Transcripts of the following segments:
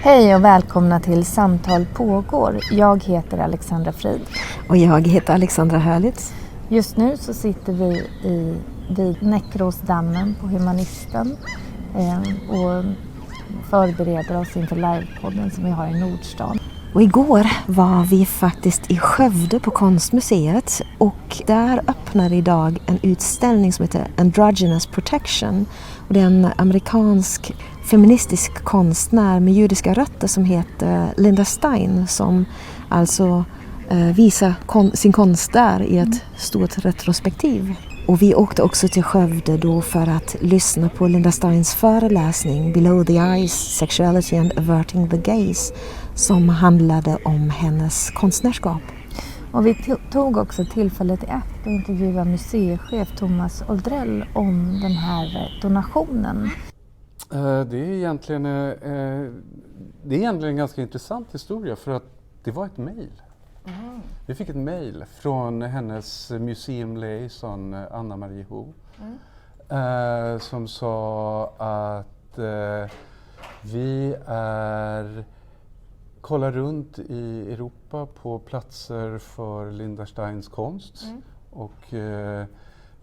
Hej och välkomna till Samtal pågår. Jag heter Alexandra Frid. Och jag heter Alexandra Härlitz. Just nu så sitter vi vid Näckråsdammen på Humanisten och förbereder oss inför livepodden som vi har i Nordstan. Och igår var vi faktiskt i Skövde på Konstmuseet och där öppnar idag en utställning som heter Androgynous Protection. Och det är en amerikansk feministisk konstnär med judiska rötter som heter Stein som alltså visar sin konst där i ett stort retrospektiv. Och vi åkte också till Skövde då för att lyssna på Steins föreläsning Below the Eyes, Sexuality and Averting the Gaze som handlade om hennes konstnärskap. Och vi tog också tillfället i akt att intervjua museichef Thomas Oldrell om den här donationen. Det är egentligen en ganska intressant historia för att det var ett mejl. Vi fick ett mejl från hennes museumliaison Anna-Marie Ho som sa att vi kollar runt i Europa på platser för Steins konst och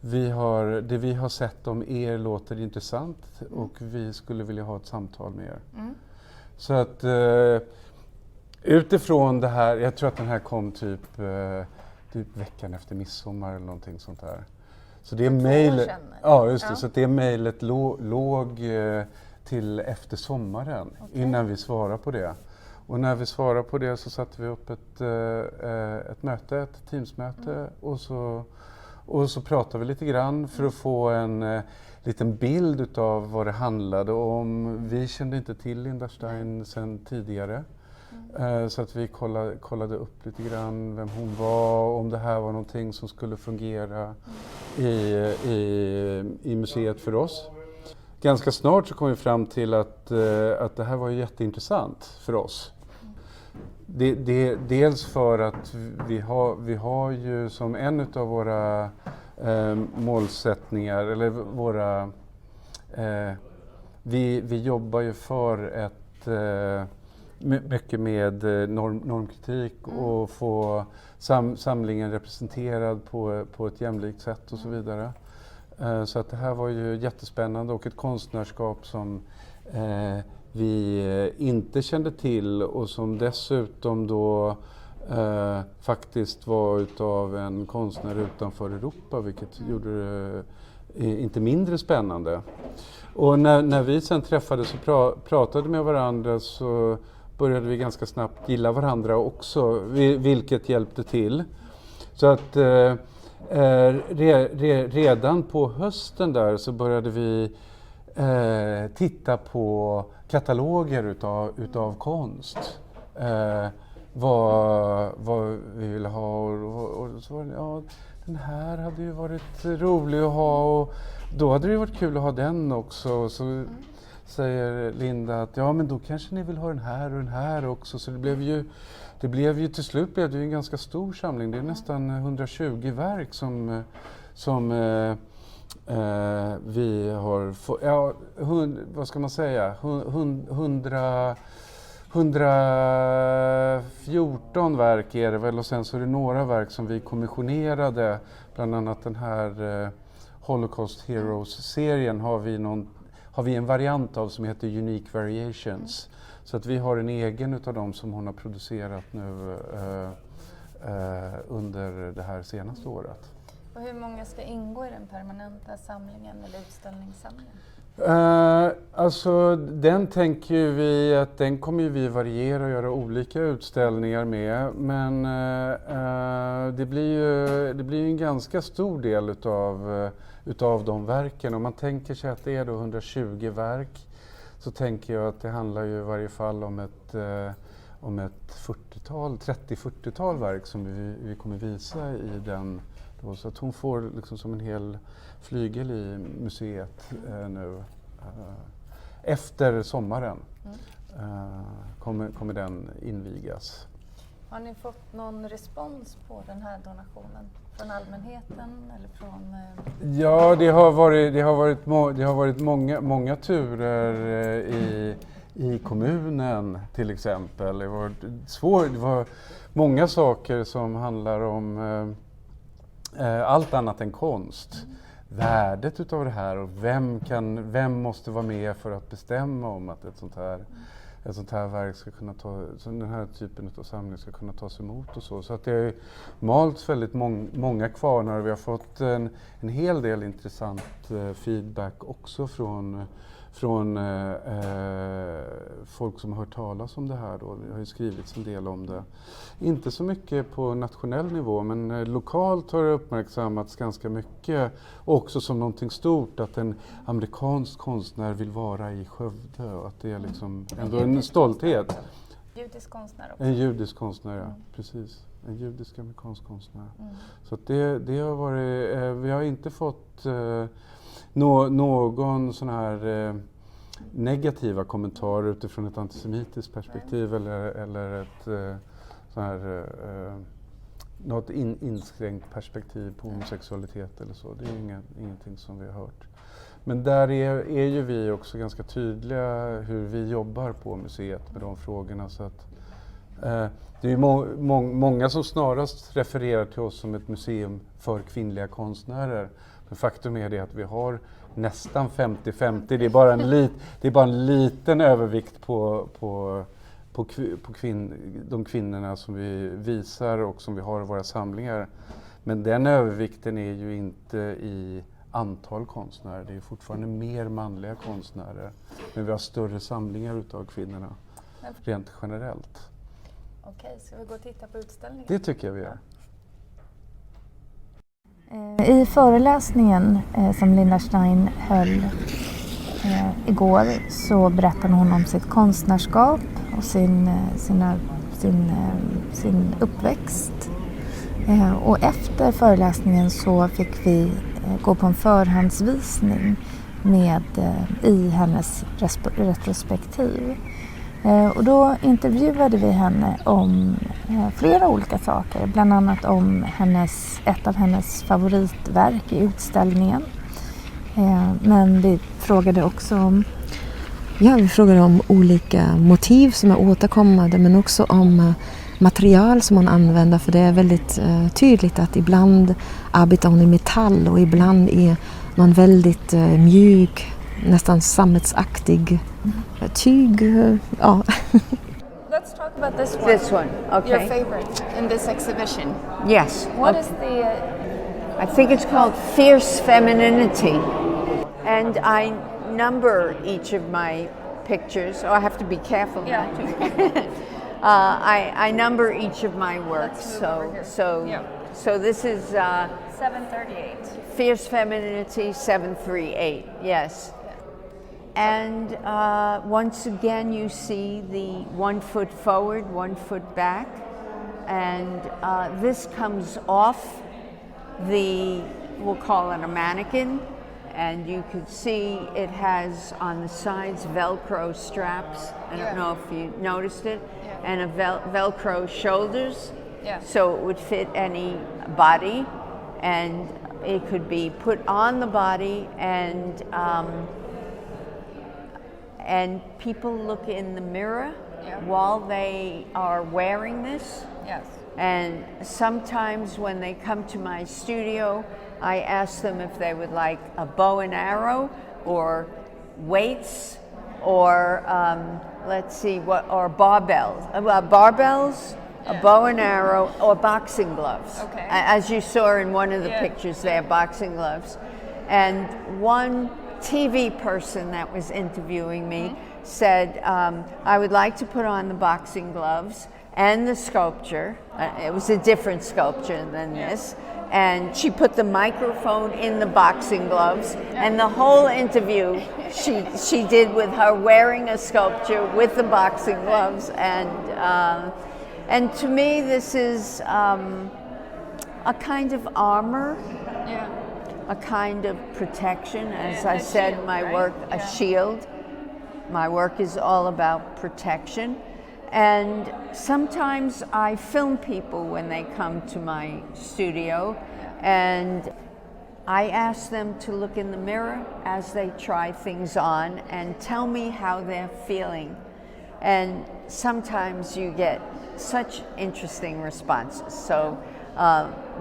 det vi har sett om er låter intressant och vi skulle vilja ha ett samtal med er. Så att utifrån det här, jag tror att den här kom typ veckan efter midsommar eller någonting sånt där. Så det mejlet, ja just det, så att det mejlet låg till efter sommaren innan vi svarade på det. Och när vi svarade på det så satte vi upp ett möte, ett teamsmöte och så pratade vi lite grann för att få en liten bild utav vad det handlade om. Vi kände inte till Stein sedan tidigare. Så att vi kollade upp lite grann vem hon var, om det här var någonting som skulle fungera i museet för oss. Ganska snart så kom vi fram till att det här var jätteintressant för oss. Dels för att vi har ju som en av våra målsättningar, eller vi jobbar ju för mycket med normkritik och få samlingen representerad på ett jämlikt sätt och så vidare. Så att det här var ju jättespännande och ett konstnärskap som vi inte kände till och som dessutom då faktiskt var utav en konstnär utanför Europa, vilket gjorde det inte mindre spännande. Och när vi sen träffades och pratade med varandra så började vi ganska snabbt gilla varandra också, vilket hjälpte till. Så att redan på hösten där så började vi titta på kataloger utav konst. Vad vi ville ha och så var det, ja, den här hade ju varit rolig att ha och då hade det varit kul att ha den också. Och så säger Linda att ja, men då kanske ni vill ha den här också. Så det blev ju till slut blev det en ganska stor samling. Det är nästan 120 verk som vi har fått, vad ska man säga, 114 verk är det väl, och sen så är det några verk som vi kommissionerade, bland annat den här Holocaust Heroes-serien har vi en variant av som heter Unique Variations. Så att vi har en egen utav dem som hon har producerat nu under det här senaste året. Och hur många ska ingå i den permanenta samlingen eller utställningssamlingen? Alltså den tänker vi att den kommer vi variera och göra olika utställningar med, men det blir ju en ganska stor del utav de verken. Om man tänker sig att det är då 120 verk så tänker jag att det handlar ju i varje fall om ett 30-40-tal verk som vi kommer visa i den. Så att hon får liksom som en hel flygel i museet nu. Efter sommaren kommer den invigas. Har ni fått någon respons på den här donationen? Från allmänheten eller från... Ja, det har varit många turer i kommunen till exempel. Det var många saker som handlar om allt annat än konst. Värdet utav det här och vem måste vara med för att bestämma om att ett sånt här verk ska kunna den här typen av samling ska kunna tas emot och så. Så att det har malts väldigt många kvarnar och vi har fått en hel del intressant feedback också från folk som har hört talas om det här då. Det har ju skrivits en del om det. Inte så mycket på nationell nivå, men lokalt har det uppmärksammats ganska mycket. Också som någonting stort att en amerikansk konstnär vill vara i Skövde och att det är liksom ändå en stolthet. Judisk konstnär också. En judisk konstnär, ja. Precis. En judisk amerikansk konstnär. Så att det har varit, vi har inte fått någon sån här negativa kommentarer utifrån ett antisemitiskt perspektiv eller ett sån här något inskränkt perspektiv på homosexualitet eller så. Det är ingenting som vi har hört. Men där är ju vi också ganska tydliga hur vi jobbar på museet med de frågorna. Så att, det är ju många som snarast refererar till oss som ett museum för kvinnliga konstnärer. Men faktum är det att vi har nästan 50-50. Det är bara en liten övervikt på de kvinnorna som vi visar och som vi har i våra samlingar. Men den övervikten är ju inte i antal konstnärer. Det är fortfarande mer manliga konstnärer. Men vi har större samlingar utav kvinnorna rent generellt. Okej, ska vi gå och titta på utställningen? Det tycker jag vi gör. I föreläsningen som Linda Stein höll igår så berättade hon om sitt konstnärskap och sin uppväxt. Och efter föreläsningen så fick vi gå på en förhandsvisning i hennes retrospektiv. Och då intervjuade vi henne om flera olika saker, bland annat om ett av hennes favoritverk i utställningen. Men vi frågade också om... Ja, vi frågade om olika motiv som är återkommande men också om material som hon använder, för det är väldigt tydligt att ibland arbetar hon i metall och ibland är någon väldigt mjuk, nästan sammetsaktig tyg. Ja. Let's talk about this one. This one, okay. Your favorite in this exhibition. Yes. What okay. is the... I think it's called Fierce Femininity. And I number each of my pictures. Oh, I have to be careful not to. I number each of my works. So this is 738. Fierce Femininity 738. Yes. And once again, you see the 1 foot forward, 1 foot back. And this comes off we'll call it a mannequin. And you could see it has on the sides Velcro straps. I don't know if you noticed it. Yeah. And a Velcro shoulders. Yeah. So it would fit any body. And it could be put on the body and people look in the mirror while they are wearing this. Yes. And sometimes when they come to my studio, I ask them if they would like a bow and arrow or weights or let's see or barbells. Barbells, a bow and arrow, or boxing gloves. Okay. As you saw in one of the pictures there, boxing gloves. And one TV person that was interviewing me said, I would like to put on the boxing gloves and the sculpture. It was a different sculpture than this. And she put the microphone in the boxing gloves, and the whole interview she did with her wearing a sculpture with the boxing gloves. And to me, this is a kind of armor. Yeah. A kind of protection. As I said, shield, my right? work, a shield. My work is all about protection. And sometimes I film people when they come to my studio, and I ask them to look in the mirror as they try things on and tell me how they're feeling and sometimes you get such interesting responses. So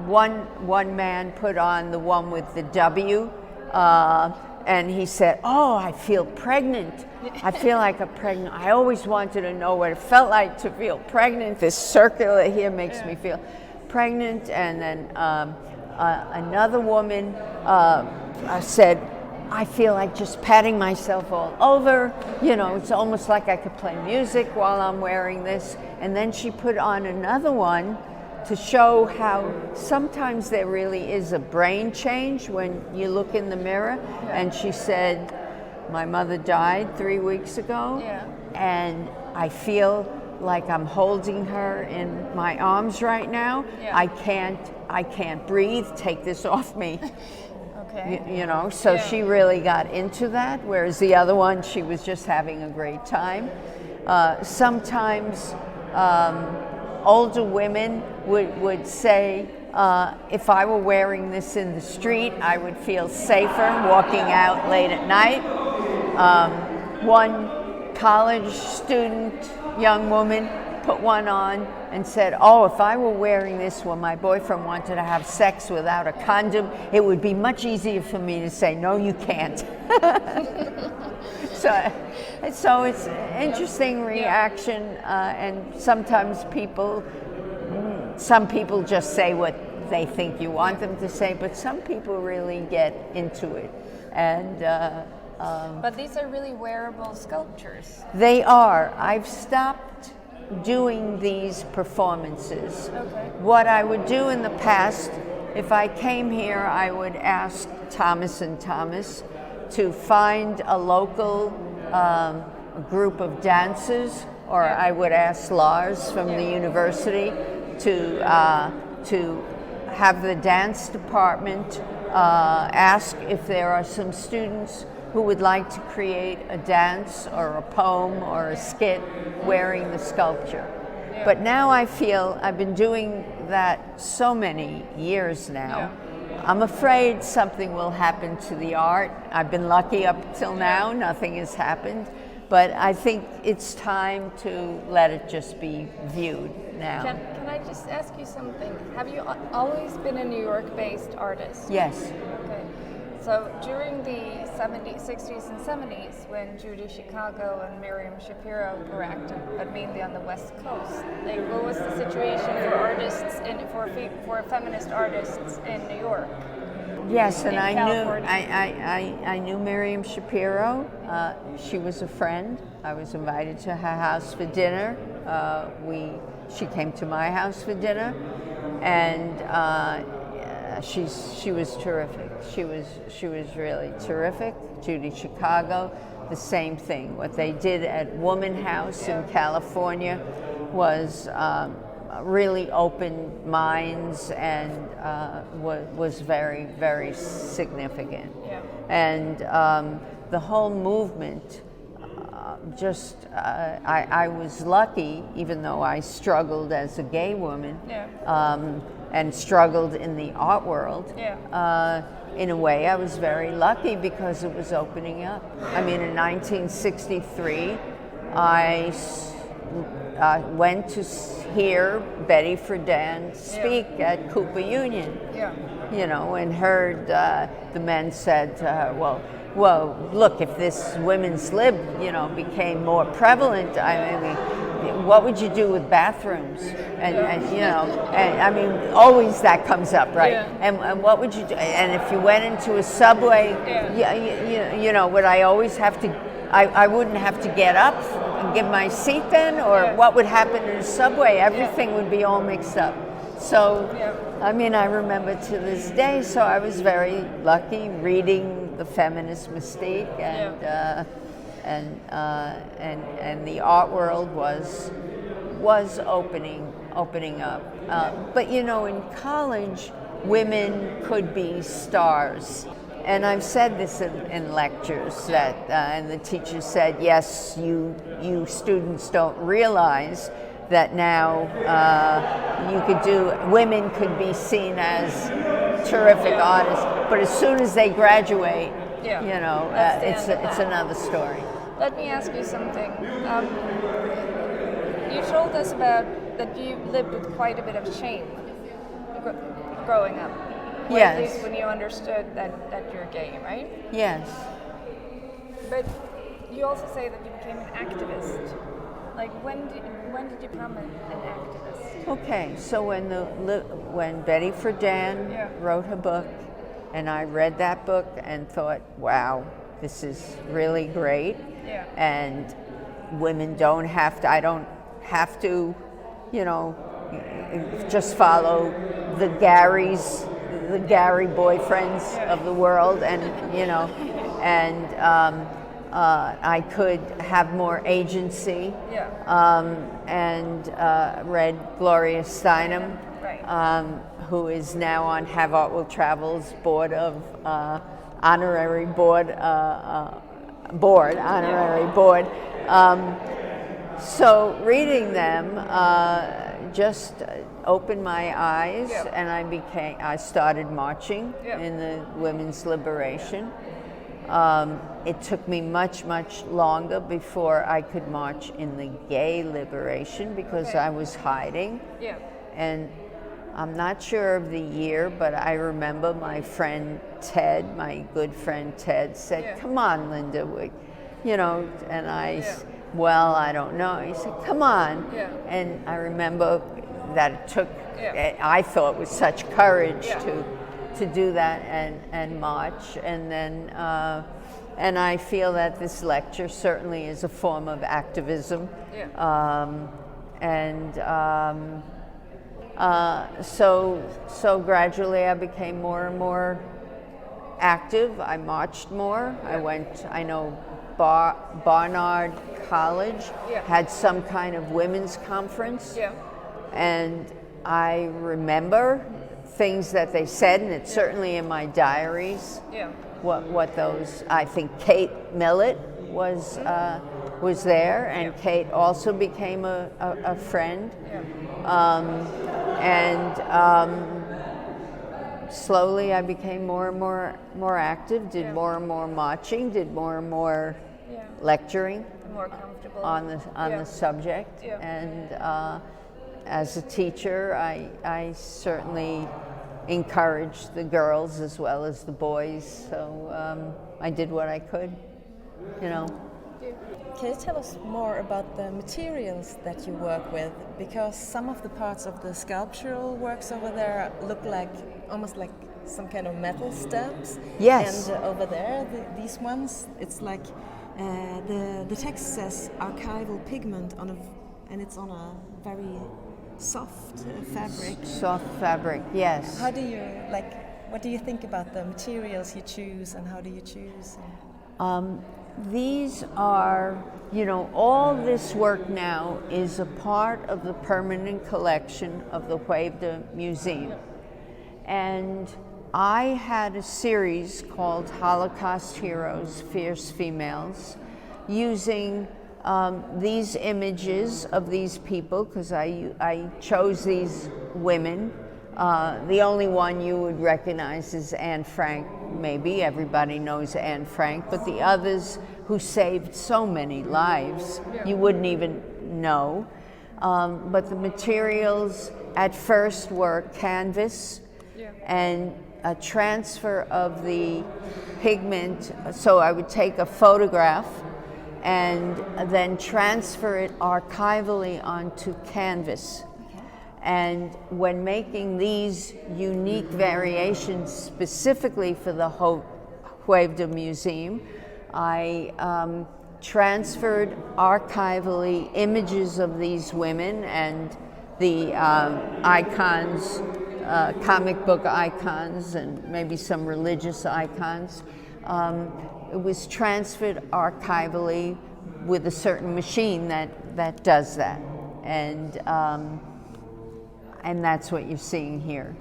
one man put on the one with the W, and he said, "Oh, I feel pregnant. I feel like I'm pregnant. I always wanted to know what it felt like to feel pregnant. This circular here makes me feel pregnant." And then another woman said, "I feel like just patting myself all over. You know, it's almost like I could play music while I'm wearing this." And then she put on another one to show how sometimes there really is a brain change when you look in the mirror. And she said, "My mother died 3 weeks ago, and I feel like I'm holding her in my arms right now. I can't breathe. Take this off me." Okay. You know, so she really got into that, whereas the other one, she was just having a great time. Sometimes older women would say, if I were wearing this in the street, I would feel safer walking out late at night. One college student, young woman, put one on and said, "Oh, if I were wearing this when my boyfriend wanted to have sex without a condom, it would be much easier for me to say, no, you can't." So it's an interesting reaction, and sometimes some people just say what they think you want them to say, but some people really get into it. And but these are really wearable sculptures. They are. I've stopped doing these performances. Okay. What I would do in the past, if I came here, I would ask Thomas and Thomas to find a local group of dancers, or I would ask Lars from the university to have the dance department ask if there are some students who would like to create a dance or a poem or a skit wearing the sculpture. Yeah. But now I feel I've been doing that so many years now. Yeah. I'm afraid something will happen to the art. I've been lucky up till now, nothing has happened. But I think it's time to let it just be viewed now. Can I just ask you something? Have you always been a New York-based artist? Yes. Okay. So during the 60s and 70s, when Judy Chicago and Miriam Shapiro were active, but mainly on the West Coast, what was the situation for artists for feminist artists in New York? Yes, and I knew Miriam Shapiro. She was a friend. I was invited to her house for dinner. She came to my house for dinner, and she was terrific. She was really terrific. Judy Chicago, the same thing. What they did at Woman House in California was really opened minds and was very, very significant. Yeah. And the whole movement, I was lucky, even though I struggled as a gay woman, and struggled in the art world. Yeah. In a way, I was very lucky because it was opening up. I mean, in 1963, I went to hear Betty Friedan speak at Cooper Union. Yeah. You know, and heard the men said to her, well, look, if this women's lib, became more prevalent, I mean, what would you do with bathrooms? And I mean, always that comes up, right? Yeah. And what would you do? And if you went into a subway, would I always have to? I wouldn't have to get up and give my seat then, or what would happen in a subway? Everything would be all mixed up. So, I mean, I remember to this day. So I was very lucky reading The Feminist Mystique, and the art world was opening up. But in college, women could be stars. And I've said this in lectures that, and the teacher said, yes, you students don't realize that now women could be seen as terrific artists, but as soon as they graduate, it's another story. Let me ask you something. you told us about that you lived with quite a bit of shame growing up. Or Yes. at least when you understood that you're gay, right? Yes. But you also say that you became an activist. Like when did you become an activist? Okay, so when Betty Friedan Yeah. wrote her book, and I read that book and thought, wow, this is really great. Yeah. And women I don't have to, just follow the Gary boyfriends of the world, and I could have more agency. Yeah. And read Gloria Steinem, Right. who is now on Have Art Will Travel's board of honorary board. So reading them just opened my eyes, Yeah. and I started marching Yeah. in the women's liberation. It took me much, much longer before I could march in the gay liberation because Okay. I was hiding. Yeah. And I'm not sure of the year, but I remember my friend Ted, my good friend Ted, said, Yeah. "Come on, Linda," and I, Yeah. well, I don't know. He said, "Come on." Yeah. And I remember that it took, Yeah. I thought with such courage Yeah. to do that and march. And then, and I feel that this lecture certainly is a form of activism. Yeah. So gradually I became more and more active. I marched more. I know Barnard College Yeah. had some kind of women's conference. Yeah. And I remember things that they said, and it's certainly in my diaries. Yeah. What those, I think Kate Millett was there, and Yeah. Kate also became a friend. Yeah. Slowly I became more and more active, did Yeah. more and more marching, did more and more Yeah. lecturing More comfortable. on Yeah. the subject. Yeah. And as a teacher, I certainly encouraged the girls as well as the boys. So I did what I could, Can you tell us more about the materials that you work with? Because some of the parts of the sculptural works over there look almost like some kind of metal stamps. Yes. And over there, these ones, it's like the text says archival pigment and it's on a very soft fabric. Soft fabric, yes. How do you what do you think about the materials you choose, and how do you choose? These are, all this work now is a part of the permanent collection of the Skövde Museum. And I had a series called Holocaust Heroes, Fierce Females, using these images of these people, because I chose these women. The only one you would recognize is Anne Frank, maybe. Everybody knows Anne Frank, but the others who saved so many lives, you wouldn't even know. But the materials at first were canvas and a transfer of the pigment. So I would take a photograph and then transfer it archivally onto canvas. And when making these unique variations specifically for the Skövde Museum, I transferred archivally images of these women and the icons, comic book icons, and maybe some religious icons. It was transferred archivally with a certain machine that does that. And that's what you're seeing here.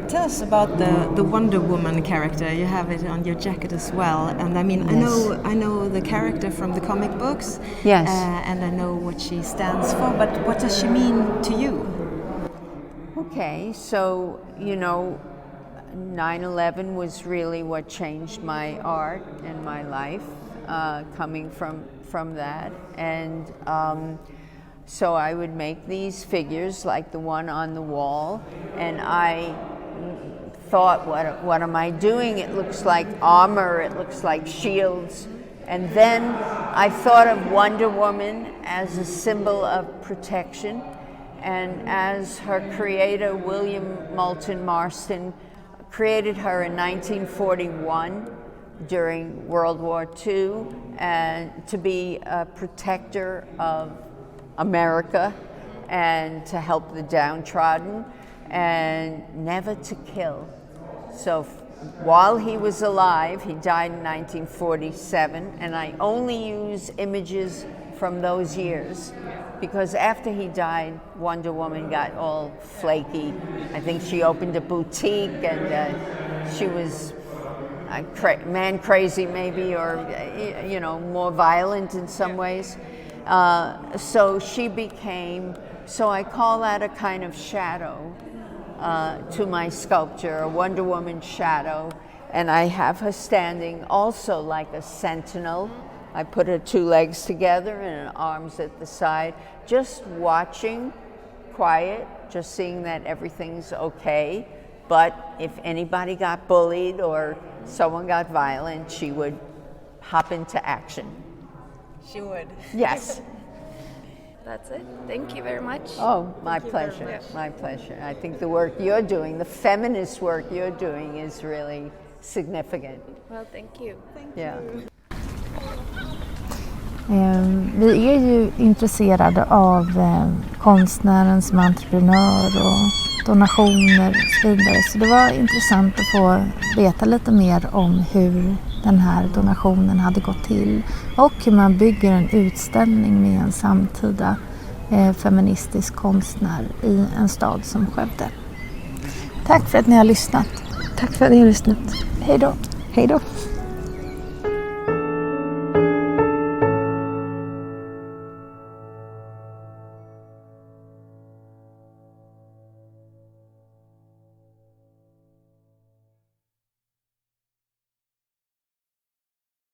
Tell us about the Wonder Woman character. You have it on your jacket as well. And I mean, Yes. I know the character from the comic books. Yes. And I know what she stands for. But what does she mean to you? Okay, so 9/11 was really what changed my art and my life, coming from that. And So I would make these figures like the one on the wall, and I thought, what am I doing? It looks like armor, it looks like shields. And then I thought of Wonder Woman as a symbol of protection, and as her creator, William Moulton Marston, created her in 1941 during World War II, and to be a protector of America and to help the downtrodden and never to kill. So while he was alive, he died in 1947, and I only use images from those years because after he died, Wonder Woman got all flaky. I think she opened a boutique, and she was man crazy maybe, or more violent in some ways. So she became, so I call that a kind of shadow to my sculpture, a Wonder Woman shadow. And I have her standing also like a sentinel. I put her two legs together and her arms at the side, just watching, quiet, just seeing that everything's okay. But if anybody got bullied or someone got violent, she would hop into action. She would. Yes. That's it. Thank you very much. Oh, my pleasure. My pleasure. I think the work you're doing, the feminist work you're doing, is really significant. Well, thank you. Yeah. Vi är ju intresserade av konstnären som entreprenör och donationer och så vidare. Så det var intressant att få veta lite mer om hur den här donationen hade gått till och hur man bygger en utställning med en samtida feministisk konstnär i en stad som Skövde. Tack för att ni har lyssnat. Tack för att ni har lyssnat. Hej då. Hej då.